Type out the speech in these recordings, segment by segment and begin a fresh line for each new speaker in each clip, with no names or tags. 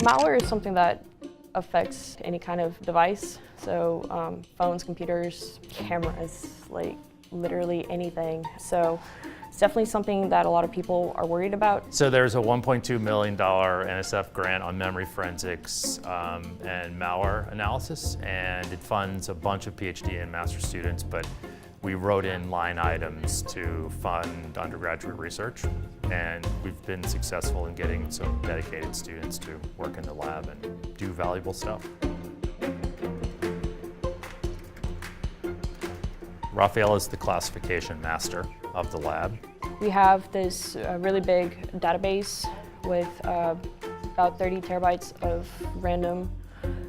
Malware is something that affects any kind of device. So phones, computers, cameras, like literally anything. So it's definitely something that a lot of people are worried about.
So there's a $1.2 million NSF grant on memory forensics and malware analysis, and it funds a bunch of PhD and master students, but we wrote in line items to fund undergraduate research, and we've been successful in getting some dedicated students to work in the lab and do valuable stuff. Raphaela is the classification master of the lab.
We have this really big database with about 30 terabytes of random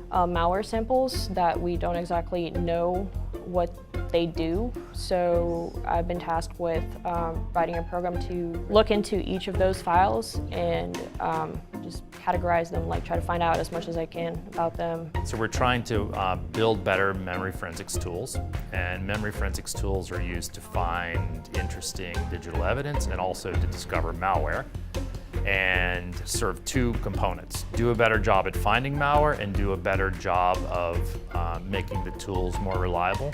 malware samples that we don't exactly know what they do. So I've been tasked with writing a program to look into each of those files and just categorize them, like try to find out as much as I can about them.
So we're trying to build better memory forensics tools, and memory forensics tools are used to find interesting digital evidence and also to discover malware, and serve two components: do a better job at finding malware and do a better job of making the tools more reliable.